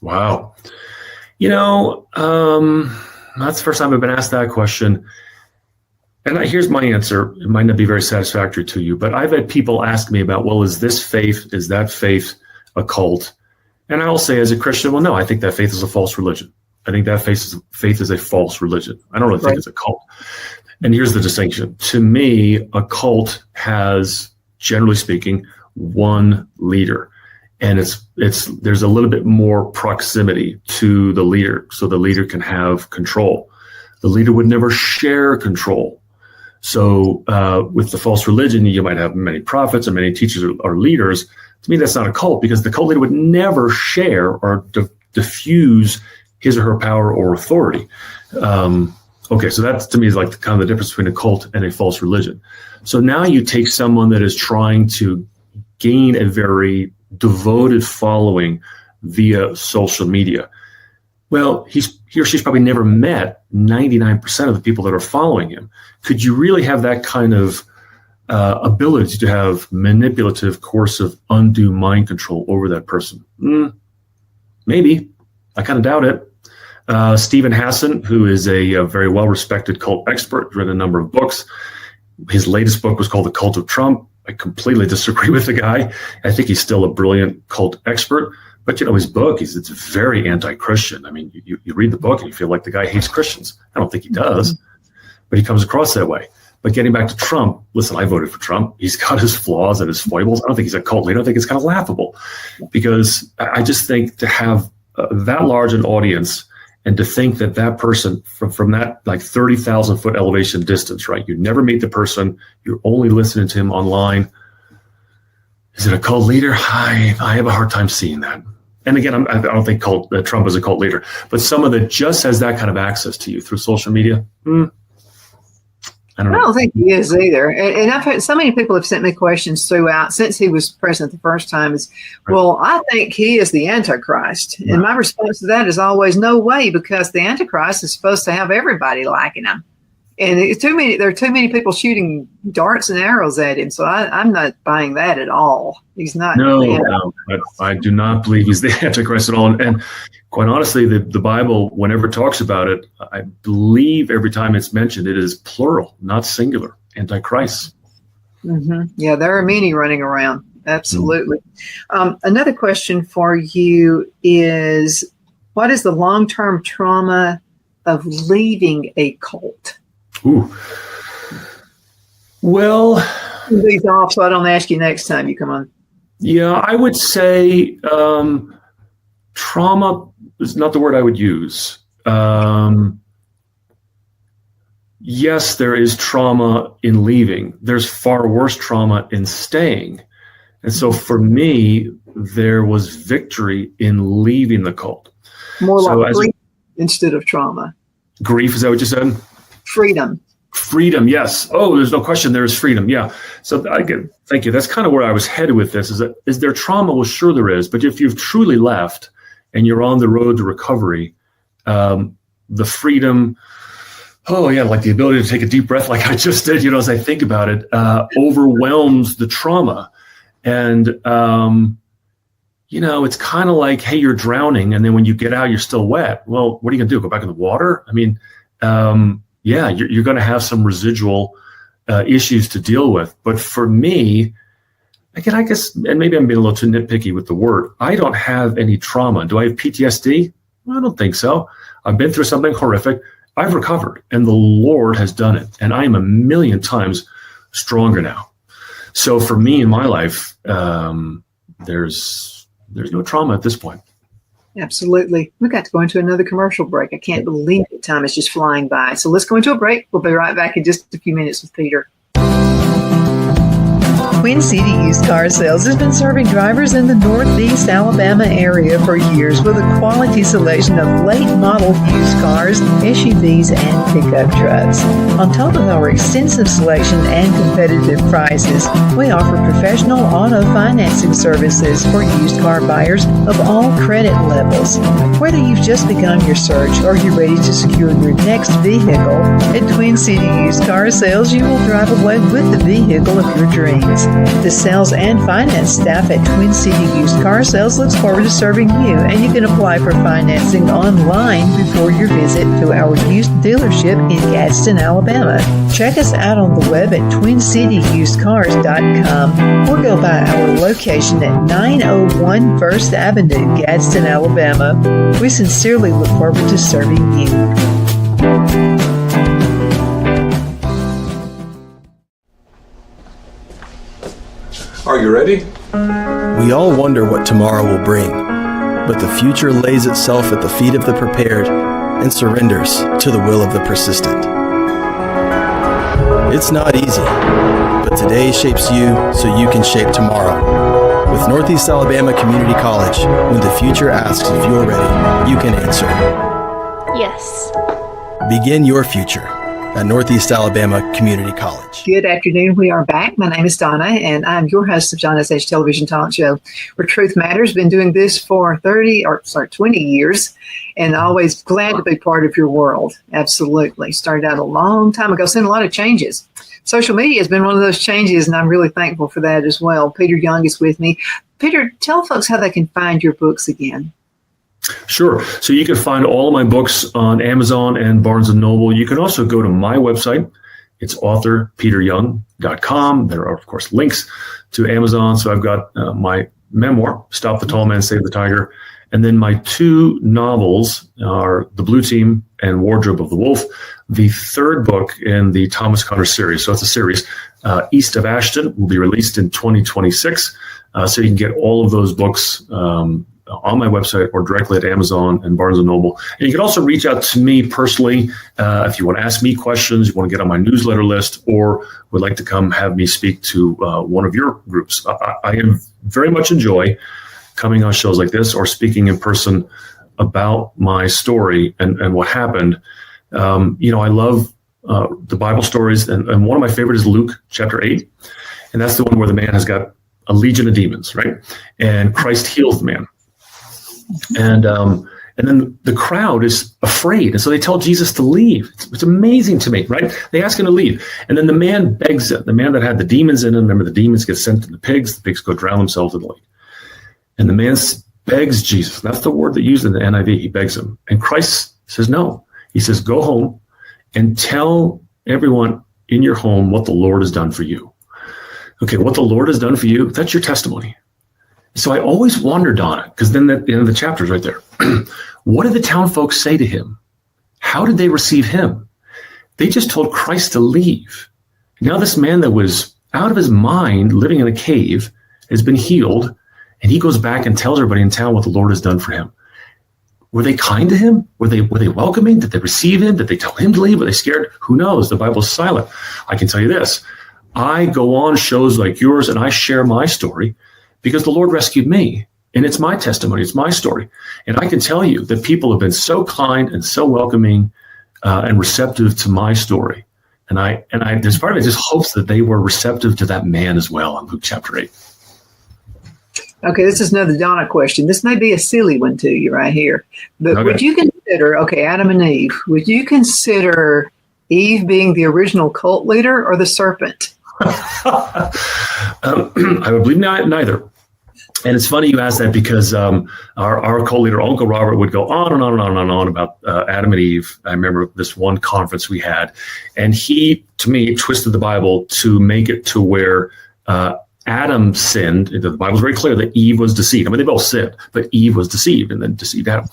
Speaker 2: Wow. That's the first time I've been asked that question. And here's my answer. It might not be very satisfactory to you, but I've had people ask me about, well, is this faith, is that faith a cult? And I'll say as a Christian, well, no, I think that faith is a false religion. I think that faith is a false religion. I don't really think it's a cult. And here's the distinction. To me, a cult has, generally speaking, one leader. And there's a little bit more proximity to the leader, so the leader can have control. The leader would never share control. So with the false religion, you might have many prophets and many teachers or leaders. To me, that's not a cult, because the cult leader would never share or diffuse his or her power or authority. Okay, so that to me is like kind of the difference between a cult and a false religion. So now you take someone that is trying to gain a very devoted following via social media. Well, he or she's probably never met 99% of the people that are following him. Could you really have that kind of ability to have manipulative, coercive, undue mind control over that person? Maybe. I kind of doubt it. Stephen Hassan, who is a very well-respected cult expert, written a number of books. His latest book was called The Cult of Trump. I completely disagree with the guy. I think he's still a brilliant cult expert. But, his book, it's very anti-Christian. You read the book and you feel like the guy hates Christians. I don't think he does, but he comes across that way. But getting back to Trump, listen, I voted for Trump. He's got his flaws and his foibles. I don't think he's a cult leader. I think it's kind of laughable, because I just think to have that large an audience and to think that person from that like 30,000 foot elevation distance, right? You never meet the person. You're only listening to him online. Is it a cult leader? I have a hard time seeing that. And again, I don't think Trump is a cult leader, but someone that just has that kind of access to you through social media, I don't
Speaker 1: think he is either. And I've had so many people have sent me questions throughout since he was president the first time is, well, I think he is the Antichrist. And my response to that is always, no way, because the Antichrist is supposed to have everybody liking him. And there are too many people shooting darts and arrows at him. So I'm not buying that at all. He's not.
Speaker 2: No, I do not believe he's the Antichrist at all. And quite honestly, the Bible, whenever it talks about it, I believe every time it's mentioned, it is plural, not singular, Antichrist.
Speaker 1: Mm-hmm. Yeah, there are many running around. Absolutely. Another question for you is, what is the long-term trauma of leaving a cult?
Speaker 2: Ooh. Well,
Speaker 1: these off so I don't ask you next time you come on.
Speaker 2: Yeah, I would say trauma is not the word I would use. Yes, there is trauma in leaving. There's far worse trauma in staying. And so for me, there was victory in leaving the cult.
Speaker 1: More like grief instead of trauma.
Speaker 2: Grief, is that what you said?
Speaker 1: Freedom,
Speaker 2: yes. Oh, there's no question there is freedom. Yeah. So thank you. That's kind of where I was headed with this. Is there trauma? Well, sure there is. But if you've truly left and you're on the road to recovery, the freedom, like the ability to take a deep breath like I just did, as I think about it, overwhelms the trauma. And, it's kind of like, hey, you're drowning. And then when you get out, you're still wet. Well, what are you going to do? Go back in the water? You're going to have some residual issues to deal with. But for me, again, I guess, and maybe I'm being a little too nitpicky with the word, I don't have any trauma. Do I have PTSD? I don't think so. I've been through something horrific. I've recovered, and the Lord has done it. And I am a million times stronger now. So for me in my life, there's no trauma at this point.
Speaker 1: Absolutely. We got to go into another commercial break. I can't believe the time is just flying by. So let's go into a break. We'll be right back in just a few minutes with Peter. Queen City Used Car Sales has been serving drivers in the Northeast Alabama area for years with a quality selection of late model used cars, SUVs, and pickup trucks. On top of our extensive selection and competitive prices, we offer professional auto financing services for used car buyers of all credit levels. Whether you've just begun your search or you're ready to secure your next vehicle, at Queen City Used Car Sales, you will drive away with the vehicle of your dreams. The sales and finance staff at Twin City Used Car Sales looks forward to serving you, and you can apply for financing online before your visit to our used dealership in Gadsden, Alabama. Check us out on the web at twincityusedcars.com or go by our location at 901 First Avenue, Gadsden, Alabama. We sincerely look forward to serving you.
Speaker 4: Are you ready?
Speaker 5: We all wonder what tomorrow will bring, but the future lays itself at the feet of the prepared and surrenders to the will of the persistent. It's not easy, but today shapes you so you can shape tomorrow. With Northeast Alabama Community College, when the future asks if you're ready, you can answer.
Speaker 6: Yes.
Speaker 5: Begin your future at Northeast Alabama Community College.
Speaker 1: Good afternoon. We are back. My name is Donna, and I'm your host of Donna's Edge Television Talk Show, where Truth Matters. Been doing this for 20 years, and always glad to be part of your world. Absolutely. Started out a long time ago, seen a lot of changes. Social media has been one of those changes, and I'm really thankful for that as well. Peter Young is with me. Peter, tell folks how they can find your books again.
Speaker 2: Sure. So you can find all of my books on Amazon and Barnes & Noble. You can also go to my website. It's authorpeteryoung.com. There are, of course, links to Amazon. So I've got my memoir, Stop the Tall Man, Save the Tiger. And then my two novels are The Blue Team and Wardrobe of the Wolf, the third book in the Thomas Connor series. So it's a series. East of Ashton will be released in 2026. So you can get all of those books on my website or directly at Amazon and Barnes & Noble. And you can also reach out to me personally if you want to ask me questions, you want to get on my newsletter list, or would like to come have me speak to one of your groups. I very much enjoy coming on shows like this or speaking in person about my story and what happened. I love the Bible stories, and one of my favorites is Luke chapter 8. And that's the one where the man has got a legion of demons, right? And Christ heals the man. And then the crowd is afraid. And so they tell Jesus to leave. It's amazing to me, right? They ask him to leave. And then the man begs it. The man that had the demons in him, remember the demons get sent to the pigs go drown themselves in the lake. And the man begs Jesus. That's the word that used in the NIV. He begs him. And Christ says, no. He says, go home and tell everyone in your home what the Lord has done for you. Okay, what the Lord has done for you, that's your testimony. So I always wondered on it, because then at the end of the chapter is right there. What did the town folks say to him? How did they receive him? They just told Christ to leave. Now this man that was out of his mind, living in a cave, has been healed, and he goes back and tells everybody in town what the Lord has done for him. Were they kind to him? Were they welcoming? Did they receive him? Did they tell him to leave? Were they scared? Who knows? The Bible's silent. I can tell you this. I go on shows like yours, and I share my story, because the Lord rescued me, and it's my testimony, it's my story. And I can tell you that people have been so kind and so welcoming and receptive to my story. And I there's part of me just hopes that they were receptive to that man as well in Luke chapter 8.
Speaker 1: Okay, this is another Donna question. This may be a silly one to you right here. But
Speaker 2: Okay.
Speaker 1: Would you consider, Adam and Eve, would you consider Eve being the original cult leader or the serpent?
Speaker 2: I would believe neither. And it's funny you ask that, because our co-leader, Uncle Robert, would go on and on and on and on about Adam and Eve. I remember this one conference we had, and he, to me, twisted the Bible to make it to where Adam sinned. The Bible's very clear that Eve was deceived. I mean, they both sinned, but Eve was deceived and then deceived Adam.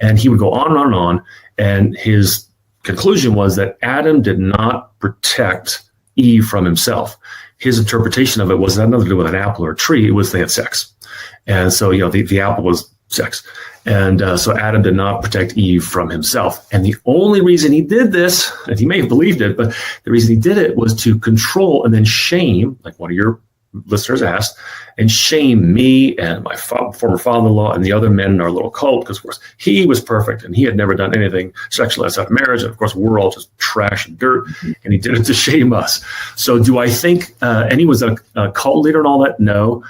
Speaker 2: And he would go on and on and on. And his conclusion was that Adam did not protect Eve from himself. His interpretation of it was had nothing to do with an apple or a tree. It was they had sex. And so, the apple was sex. And so Adam did not protect Eve from himself. And the only reason he did this, and he may have believed it, but the reason he did it was to control and then shame, like one of your listeners asked, and shame me and my former father-in-law and the other men in our little cult, because of course he was perfect and he had never done anything sexually outside of marriage, and of course we're all just trash and dirt, and he did it to shame us. So do I think, and he was a cult leader and all that? No.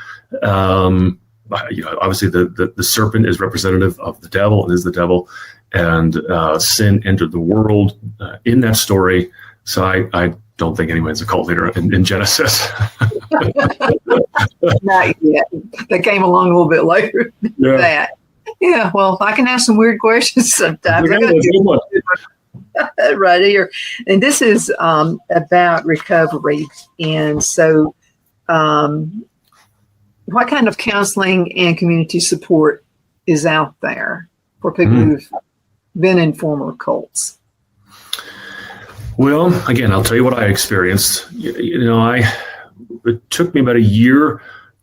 Speaker 2: Obviously the serpent is representative of the devil and is the devil, and sin entered the world in that story. So I don't think anyone's a cult leader in Genesis.
Speaker 1: Not yet. That came along a little bit later than that. Yeah, well, I can ask some weird questions sometimes. Right here. And this is about recovery. And so what kind of counseling and community support is out there for people who've been in former cults?
Speaker 2: Well, again, I'll tell you what I experienced. It took me about a year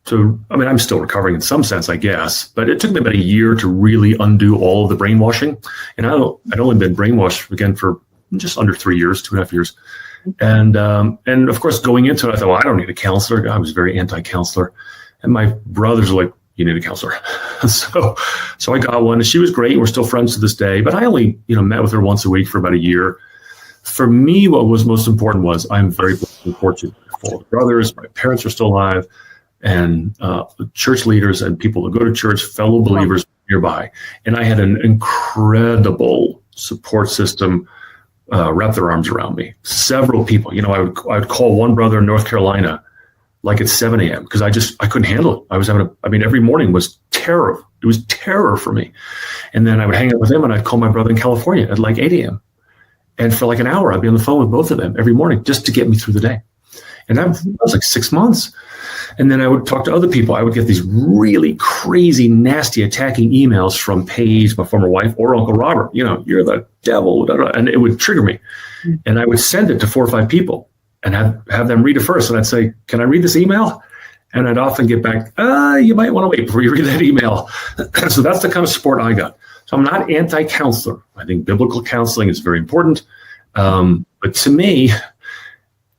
Speaker 2: I'm still recovering in some sense, I guess, but it took me about a year to really undo all of the brainwashing. And I'd only been brainwashed again for just under 3 years, 2.5 years. And of course, going into it, I thought, well, I don't need a counselor. I was very anti-counselor. And my brothers were like, you need a counselor. So I got one, and she was great. We're still friends to this day, but I only, met with her once a week for about a year. For me, what was most important was I'm very fortunate for brothers. My parents are still alive, and church leaders and people that go to church, fellow believers nearby. And I had an incredible support system wrap their arms around me. Several people. I would call one brother in North Carolina like at 7 a.m. because I couldn't handle it. I was every morning was terror. It was terror for me. And then I would hang out with him, and I'd call my brother in California at like 8 a.m. And for like an hour, I'd be on the phone with both of them every morning just to get me through the day. And that was like 6 months. And then I would talk to other people. I would get these really crazy, nasty, attacking emails from Paige, my former wife, or Uncle Robert. You're the devil. And it would trigger me. And I would send it to 4 or 5 people and have them read it first. And I'd say, can I read this email? And I'd often get back, you might want to wait before you read that email. So that's the kind of support I got. So I'm not anti-counselor. I think biblical counseling is very important. But to me,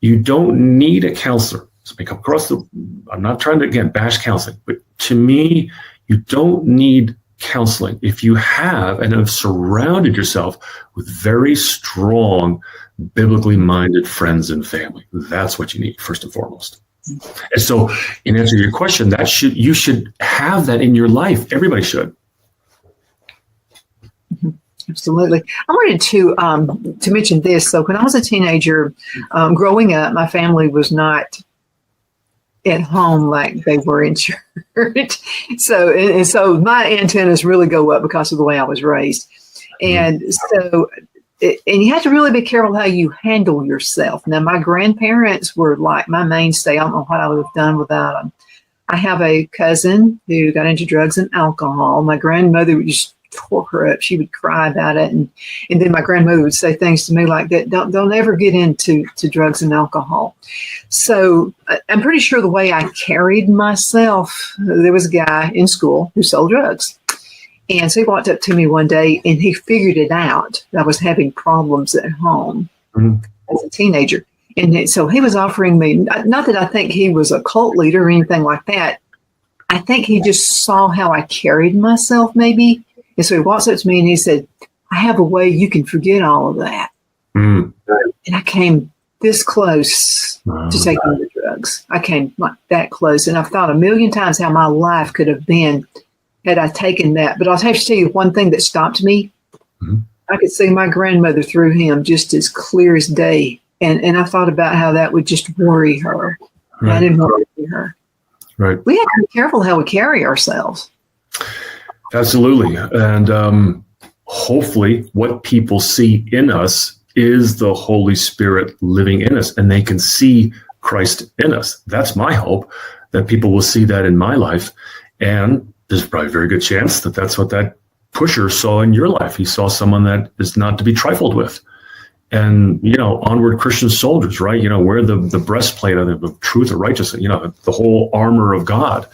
Speaker 2: you don't need a counselor. So we come across I'm not trying to, again, bash counseling, but to me, you don't need counseling if you have and have surrounded yourself with very strong, biblically minded friends and family. That's what you need first and foremost. And so in answer to your question, you should have that in your life. Everybody should.
Speaker 1: Absolutely. I wanted to mention this. So when I was a teenager, growing up, my family was not at home like they were in church. So my antennas really go up because of the way I was raised. And so, and you have to really be careful how you handle yourself. Now, my grandparents were like my mainstay. I don't know what I would have done without them. I have a cousin who got into drugs and alcohol. My grandmother would just tore her up. She would cry about it. And then my grandmother would say things to me like that. Don't ever get into drugs and alcohol. So I'm pretty sure the way I carried myself, there was a guy in school who sold drugs. And so he walked up to me one day and he figured it out. I was having problems at home as a teenager. And so he was offering me, not that I think he was a cult leader or anything like that. I think he just saw how I carried myself maybe. And so he walks up to me and he said, I have a way you can forget all of that. And I came this close to taking the drugs. I came like that close. And I've thought a million times how my life could have been had I taken that. But I'll have to tell you one thing that stopped me. I could see my grandmother through him just as clear as day. And I thought about how that would just worry her. Right. I didn't worry her.
Speaker 2: Right.
Speaker 1: We have to be careful how we carry ourselves.
Speaker 2: Absolutely. And hopefully what people see in us is the Holy Spirit living in us, and they can see Christ in us. That's my hope, that people will see that in my life. And there's probably a very good chance that that's what that pusher saw in your life. He saw someone that is not to be trifled with. And, onward Christian soldiers, right? Wear the breastplate of truth and righteousness, the whole armor of God.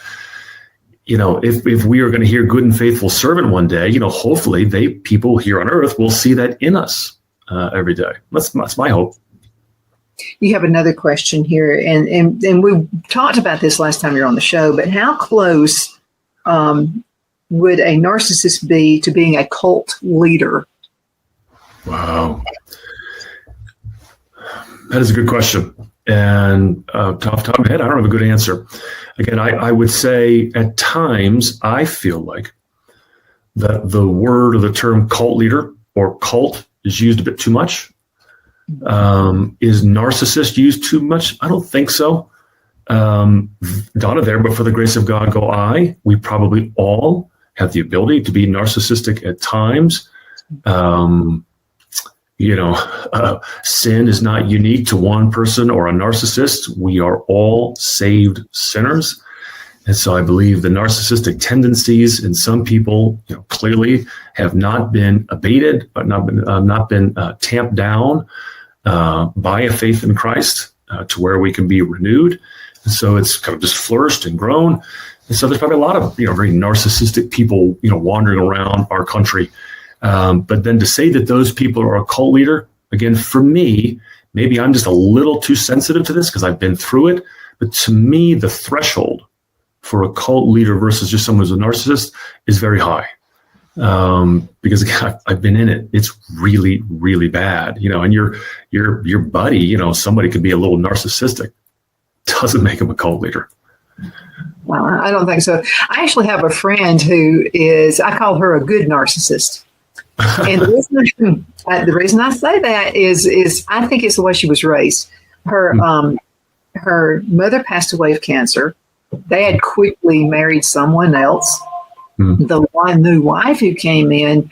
Speaker 2: If we are going to hear good and faithful servant one day, hopefully people here on earth will see that in us every day. That's my hope.
Speaker 1: You have another question here, and we talked about this last time you were on the show, but how close would a narcissist be to being a cult leader?
Speaker 2: Wow. That is a good question. And off the top of my head, I don't have a good answer. Again, I would say at times I feel like that the word or the term cult leader or cult is used a bit too much. Is narcissist used too much? I don't think so. Donna there, but for the grace of God go I. We probably all have the ability to be narcissistic at times. Sin is not unique to one person or a narcissist. We are all saved sinners. And so I believe the narcissistic tendencies in some people, clearly have not been abated, but not been tamped down by a faith in Christ to where we can be renewed. And so it's kind of just flourished and grown. And so there's probably a lot of, very narcissistic people, wandering around our country. But then to say that those people are a cult leader, again, for me, maybe I'm just a little too sensitive to this because I've been through it. But to me, the threshold for a cult leader versus just someone who's a narcissist is very high. Because again, I've been in it. It's really, really bad. And your buddy, somebody could be a little narcissistic. Doesn't make him a cult leader.
Speaker 1: Well, I don't think so. I actually have a friend who I call her a good narcissist. And the reason I say that is I think it's the way she was raised. Her mother passed away of cancer. They had quickly married someone else. The new wife who came in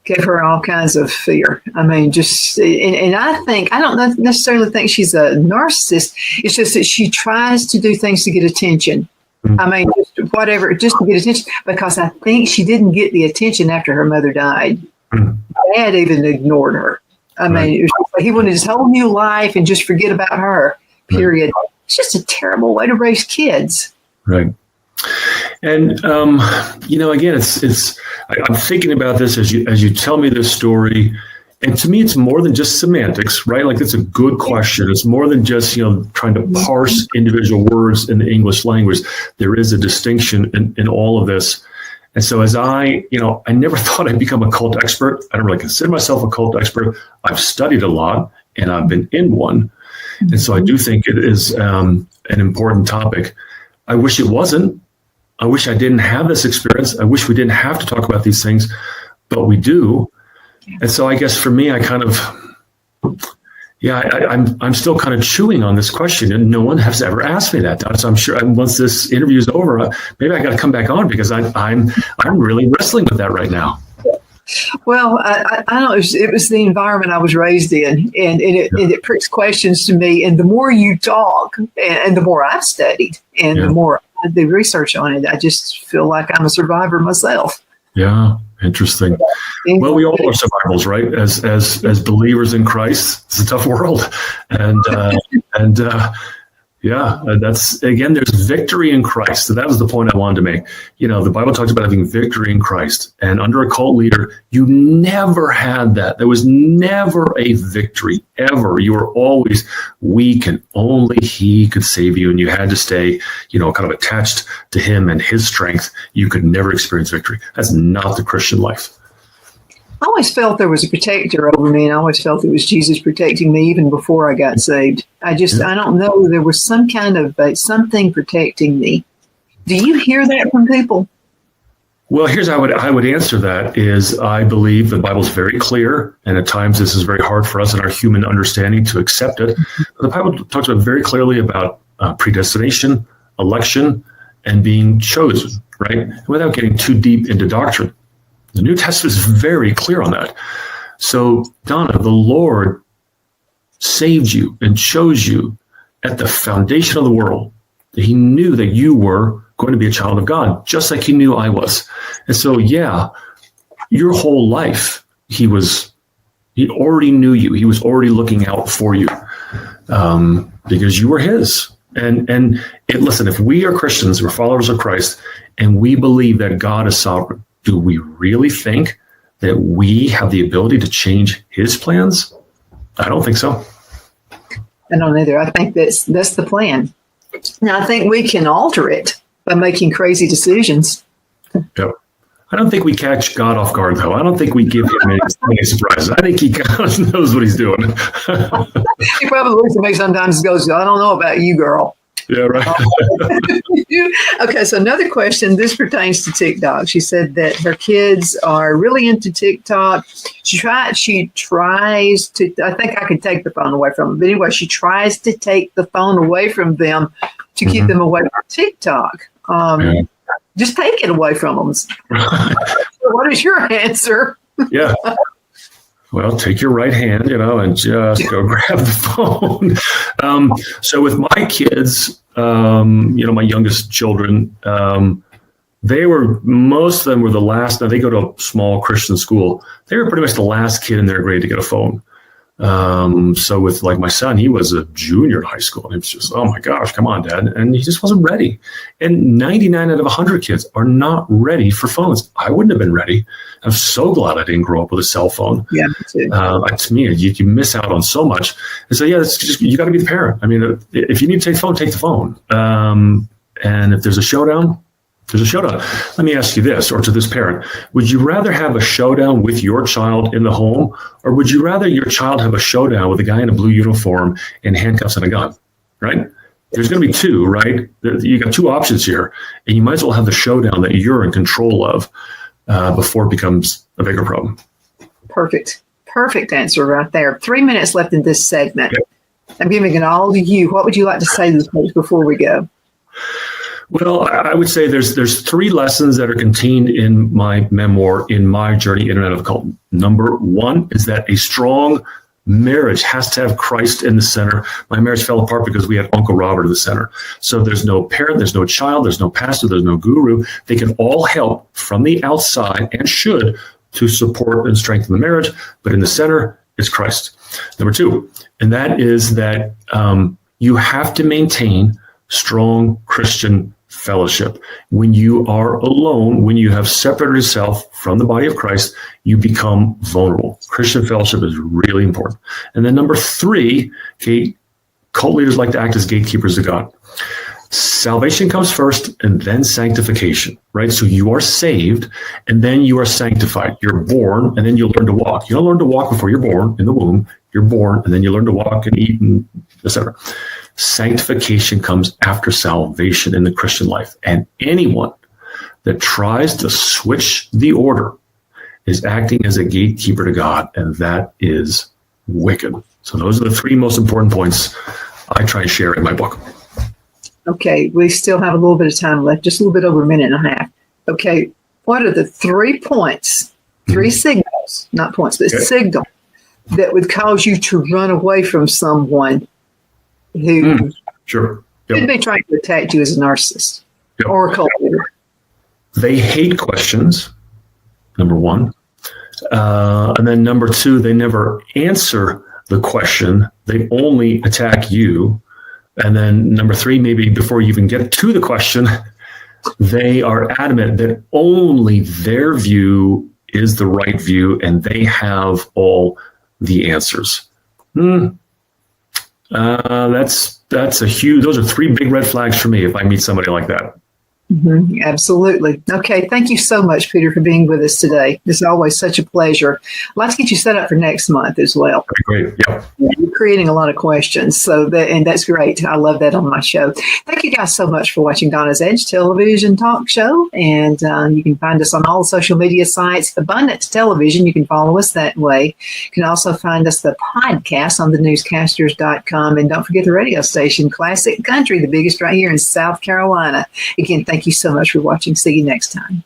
Speaker 1: gave her all kinds of fear. I mean, and I don't necessarily think she's a narcissist. It's just that she tries to do things to get attention. I mean, just to get attention, because I think she didn't get the attention after her mother died. Dad even ignored her. I mean, it was like he wanted his whole new life and just forget about her, period. Right. It's just a terrible way to raise kids.
Speaker 2: Right. And, again, I'm thinking about this as you tell me this story. And to me, it's more than just semantics, right? Like, that's a good question. It's more than just, trying to parse individual words in the English language. There is a distinction in all of this. And so as I never thought I'd become a cult expert. I don't really consider myself a cult expert. I've studied a lot and I've been in one. And so I do think it is an important topic. I wish it wasn't. I wish I didn't have this experience. I wish we didn't have to talk about these things, but we do. And so I guess for me, I kind of, I'm still kind of chewing on this question, and no one has ever asked me that. So I'm sure once this interview is over, maybe I got to come back on because I'm really wrestling with that right now.
Speaker 1: Well, I don't know. It was the environment I was raised in, and it pricks questions to me. And the more you talk, and the more I've studied, and the more I do research on it, I just feel like I'm a survivor myself.
Speaker 2: Yeah, interesting. Well, we all are survivors, right? As believers in Christ, it's a tough world, and that's, again, there's victory in Christ. So that was the point I wanted to make. The Bible talks about having victory in Christ, and under a cult leader, you never had that. There was never a victory ever. You were always weak, and only He could save you, and you had to stay, kind of attached to Him and His strength. You could never experience victory. That's not the Christian life.
Speaker 1: I always felt there was a protector over me, and I always felt it was Jesus protecting me even before I got saved. I don't know. There was some kind of something protecting me. Do you hear that from people?
Speaker 2: Well, here's how I would answer that is I believe the Bible is very clear, and at times this is very hard for us in our human understanding to accept it. But the Bible talks about very clearly about predestination, election, and being chosen, right? Without getting too deep into doctrine. The New Testament is very clear on that. So, Donna, the Lord saved you and chose you at the foundation of the world. He knew that you were going to be a child of God, just like he knew I was. And so, yeah, your whole life, he already knew you. He was already looking out for you because you were his. And listen, if we are Christians, we're followers of Christ, and we believe that God is sovereign, do we really think that we have the ability to change his plans? I don't think so.
Speaker 1: I don't either. I think that's the plan. Now, I think we can alter it by making crazy decisions.
Speaker 2: Yep. I don't think we catch God off guard, though. I don't think we give him any surprises. I think he kind of knows what he's doing.
Speaker 1: He probably looks at me sometimes and goes, I don't know about you, girl.
Speaker 2: Yeah, right.
Speaker 1: Okay, so another question. This pertains to TikTok. She said that her kids are really into TikTok. She tries to, I think I could take the phone away from them. But anyway, she tries to take the phone away from them to keep them away from TikTok. Just take it away from them. What is your answer?
Speaker 2: Yeah. Well, take your right hand, and just go grab the phone. So with my kids, my youngest children, most of them were the last. Now they go to a small Christian school. They were pretty much the last kid in their grade to get a phone. So with like my son, he was a junior in high school. And it was just, oh my gosh, come on, Dad. And he just wasn't ready. And 99 out of 100 kids are not ready for phones. I wouldn't have been ready. I'm so glad I didn't grow up with a cell phone.
Speaker 1: Yeah, me too.
Speaker 2: To me, you miss out on so much. And so, yeah, it's just, you got to be the parent. I mean, if you need to take the phone, take the phone. And if there's a showdown, there's a showdown. Let me ask you this, or to this parent, would you rather have a showdown with your child in the home, or would you rather your child have a showdown with a guy in a blue uniform and handcuffs and a gun, right? There's going to be two, right? You got two options here, and you might as well have the showdown that you're in control of before it becomes a bigger problem.
Speaker 1: Perfect answer right there. 3 minutes left in this segment. Okay. I'm giving it all to you. What would you like to say to the folks before we go?
Speaker 2: Well, I would say there's three lessons that are contained in my memoir, in my journey in and out of the cult. Number one is that a strong marriage has to have Christ in the center. My marriage fell apart because we had Uncle Robert in the center. So there's no parent, there's no child, there's no pastor, there's no guru. They can all help from the outside and should to support and strengthen the marriage. But in the center is Christ. Number two, and that is that you have to maintain strong Christian fellowship. When you are alone, when you have separated yourself from the body of Christ, you become vulnerable. Christian fellowship is really important. And then number three, cult leaders like to act as gatekeepers of God. Salvation comes first and then sanctification, right? So you are saved and then you are sanctified. You're born and then you learn to walk. You don't learn to walk before you're born in the womb. You're born and then you learn to walk and eat and etc. Sanctification comes after salvation in the Christian life. And anyone that tries to switch the order is acting as a gatekeeper to God, and that is wicked. So those are the three most important points I try and share in my book.
Speaker 1: Okay, we still have a little bit of time left, just a little bit over a minute and a half. Okay, what are the 3 points, 3 signals, not points, but signals that would cause you to run away from someone who
Speaker 2: could
Speaker 1: be trying to attack you as a narcissist or a cult leader?
Speaker 2: They hate questions, number one. And then number two, they never answer the question. They only attack you. And then number three, maybe before you even get to the question, they are adamant that only their view is the right view and they have all the answers. That's a huge, those are 3 big red flags for me if I meet somebody like that.
Speaker 1: Mm-hmm, absolutely. Okay. Thank you so much, Peter, for being with us today. It's always such a pleasure. I'd like to get you set up for next month as well.
Speaker 2: Great. Yeah.
Speaker 1: You're creating a lot of questions. And that's great. I love that on my show. Thank you guys so much for watching Donna's Edge television talk show. And you can find us on all social media sites. Abundance Television, you can follow us that way. You can also find us the podcast on thenewscasters.com. And don't forget the radio station, Classic Country, the biggest right here in South Carolina. Again, thank you so much for watching. See you next time.